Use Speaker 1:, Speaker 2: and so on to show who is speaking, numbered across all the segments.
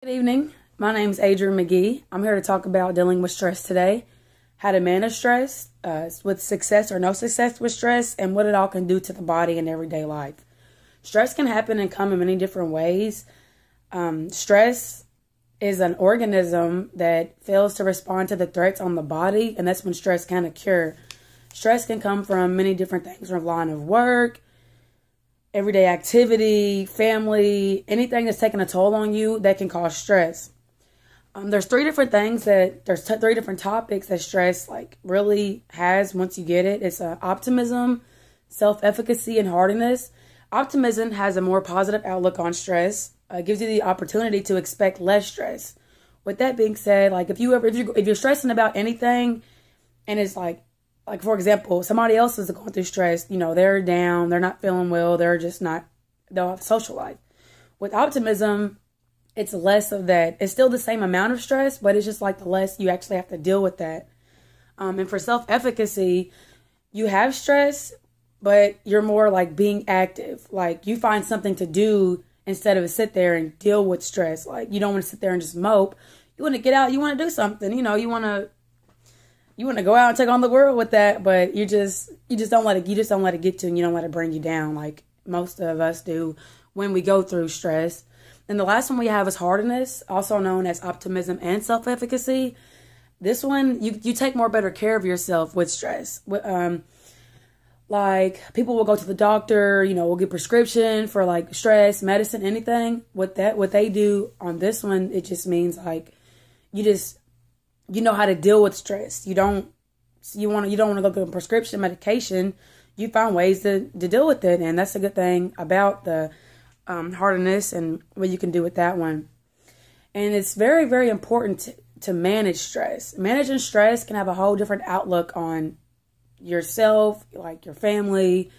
Speaker 1: Good evening. My name is Adrienne McGee. I'm here to talk about dealing with stress today, how to manage stress, with success or no success with stress, and what it all can do to the body in everyday life. Stress can happen and come in many different ways. Stress is an organism that fails to respond to the threats on the body, and that's when stress can occur. Stress can come from many different things, from line of work, everyday activity, family, anything that's taking a toll on you that can cause stress. There's three different topics that stress really has once you get it. It's optimism, self-efficacy, and hardiness. Optimism has a more positive outlook on stress. Gives you the opportunity to expect less stress. With that being said, if you're stressing about anything, and it's like for example, somebody else is going through stress, they're down, they're not feeling well, they'll have a social life. With optimism, it's less of that. It's still the same amount of stress, but it's just the less you actually have to deal with that. And for self-efficacy, you have stress, but you're more being active. You find something to do instead of sit there and deal with stress. You don't want to sit there and just mope. You want to get out, you want to do something, you want to go out and take on the world with that, but you just don't let it get to you, and you don't let it bring you down like most of us do when we go through stress. And the last one we have is hardiness, also known as optimism and self-efficacy. This one, you take better care of yourself with stress. People will go to the doctor, will get prescription for stress, medicine, anything. What they do on this one, it just means you know how to deal with stress. You don't want to go get prescription medication. You find ways to deal with it, and that's a good thing about the hardiness and what you can do with that one. And it's very, very important to manage stress. Managing stress can have a whole different outlook on yourself, your family,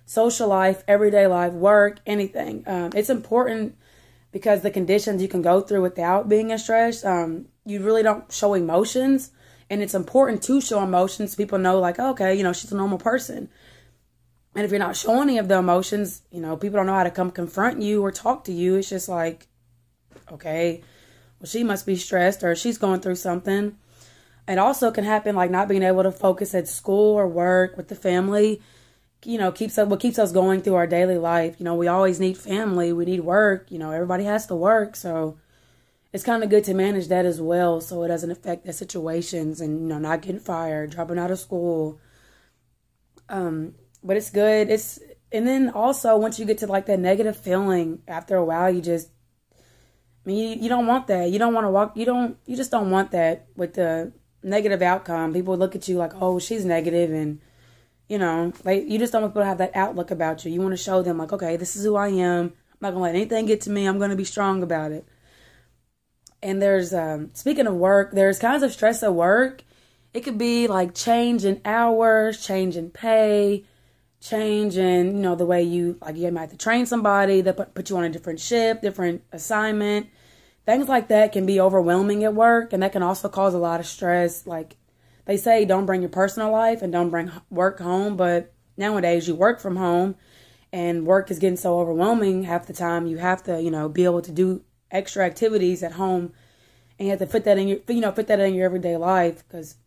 Speaker 1: social life, everyday life, work, anything. It's important because the conditions you can go through without being in stress, you really don't show emotions. And it's important to show emotions. People know okay, she's a normal person. And if you're not showing any of the emotions, people don't know how to come confront you or talk to you. It's just okay, well, she must be stressed or she's going through something. It also can happen not being able to focus at school or work with the family. What keeps us going through our daily life. We always need family. We need work. Everybody has to work. So it's kind of good to manage that as well, so it doesn't affect the situations and, not getting fired, dropping out of school. But it's good. And then also once you get to that negative feeling, after a while, you don't want that. You don't want to you just don't want that with the negative outcome. People look at you oh, she's negative, and you just don't want people to have that outlook about you. You want to show them okay, this is who I am. I'm not going to let anything get to me. I'm going to be strong about it. And there's, speaking of work, there's kinds of stress at work. It could be change in hours, change in pay, change in, the way you might have to train somebody, that put you on a different shift, different assignment. Things like that can be overwhelming at work, and that can also cause a lot of stress. They say don't bring your personal life and don't bring work home, but nowadays you work from home and work is getting so overwhelming half the time. You have to, be able to do extra activities at home, and you have to fit that in your everyday life, because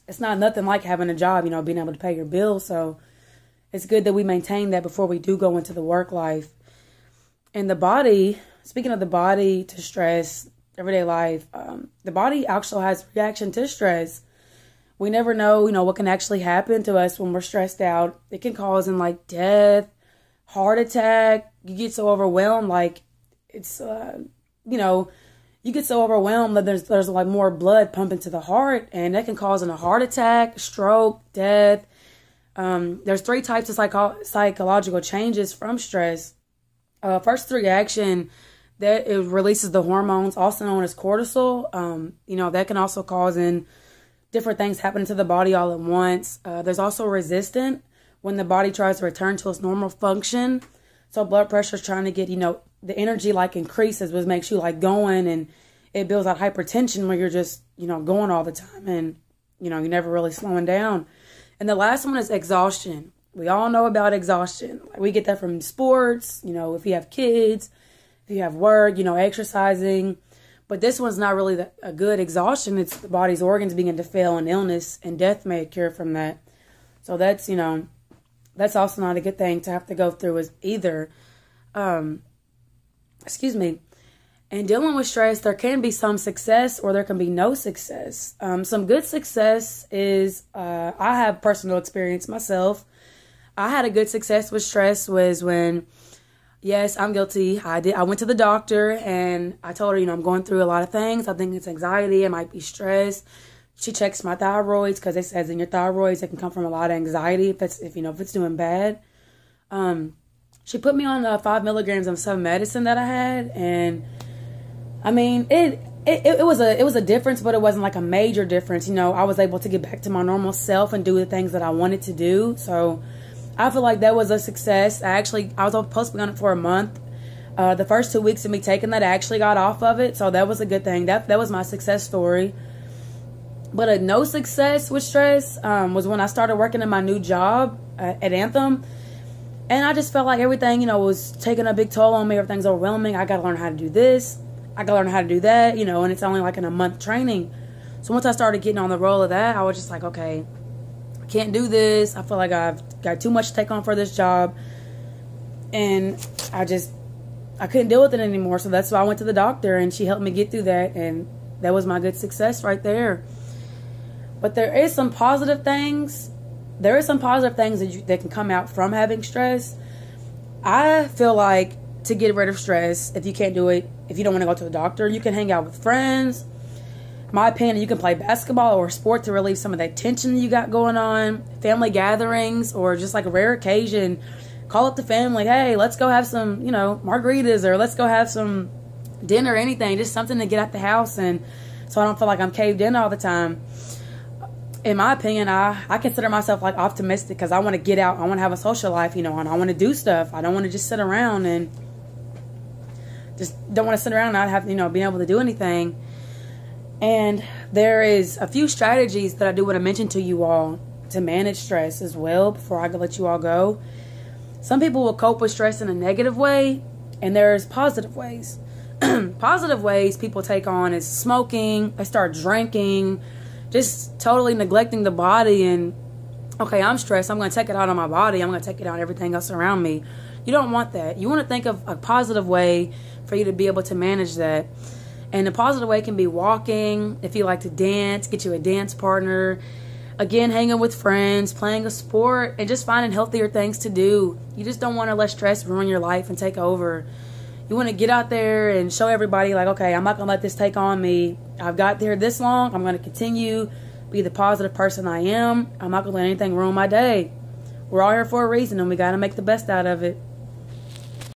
Speaker 1: it's not nothing like having a job, being able to pay your bills. So it's good that we maintain that before we do go into the work life. And the body, speaking of the body to stress, everyday life, the body actually has reaction to stress. We never know, what can actually happen to us when we're stressed out. It can cause death, heart attack. You get so overwhelmed, it's, you get so overwhelmed that there's more blood pumping to the heart, and that can cause a heart attack, stroke, death. There's three types of psychological changes from stress. First reaction, that it releases the hormones, also known as cortisol. That can also cause different things happening to the body all at once. There's also resistant, when the body tries to return to its normal function. So blood pressure is trying to get, the energy increases, which makes you going, and it builds out hypertension where you're just, going all the time, and, you're never really slowing down. And the last one is exhaustion. We all know about exhaustion. We get that from sports, if you have kids, if you have work, exercising. But this one's not really a good exhaustion. It's the body's organs begin to fail, and illness and death may occur from that. So that's, that's also not a good thing to have to go through as either. Excuse me. And dealing with stress, there can be some success or there can be no success. Some good success is, I have personal experience myself. I had a good success with stress was when, yes, I'm guilty. I went to the doctor and I told her, I'm going through a lot of things. I think it's anxiety. It might be stress. She checks my thyroids because it says in your thyroids it can come from a lot of anxiety if it's doing bad. She put me on 5 milligrams of some medicine that I had, and I mean it was a difference, but it wasn't like a major difference. I was able to get back to my normal self and do the things that I wanted to do. So I feel like that was a success. I was supposed to be on it for a month. The first 2 weeks of me taking that, I actually got off of it, so that was a good thing. That was my success story. But a no success with stress was when I started working in my new job at Anthem. And I just felt like everything, was taking a big toll on me. Everything's overwhelming. I got to learn how to do this. I got to learn how to do that, and it's only like in a month training. So once I started getting on the roll of that, I was just like, okay, I can't do this. I feel like I've got too much to take on for this job. And I couldn't deal with it anymore. So that's why I went to the doctor, and she helped me get through that. And that was my good success right there. But there is some positive things. There is some positive things that can come out from having stress. I feel like to get rid of stress, if you can't do it, if you don't want to go to the doctor, you can hang out with friends. In my opinion, you can play basketball or sport to relieve some of that tension you got going on. Family gatherings or just like a rare occasion. Call up the family. Hey, let's go have some, margaritas, or let's go have some dinner or anything. Just something to get out the house, and so I don't feel like I'm caved in all the time. In my opinion, I consider myself like optimistic because I want to get out. I want to have a social life, and I want to do stuff. I don't want to just sit around and just don't want to sit around and not have, being able to do anything. And there is a few strategies that I do want to mention to you all to manage stress as well before I let you all go. Some people will cope with stress in a negative way, and there's positive ways. Positive ways people take on is smoking, they start drinking, just totally neglecting the body. And okay, I'm stressed, I'm going to take it out on my body, I'm going to take it out on everything else around me. You don't want that. You want to think of a positive way for you to be able to manage that. And the positive way can be walking. If you like to dance, get you a dance partner. Again, hanging with friends, playing a sport, and just finding healthier things to do. You just don't want to let stress ruin your life and take over. You want to get out there and show everybody, like, okay, I'm not going to let this take on me. I've got there this long. I'm going to continue, be the positive person I am. I'm not going to let anything ruin my day. We're all here for a reason, and we got to make the best out of it.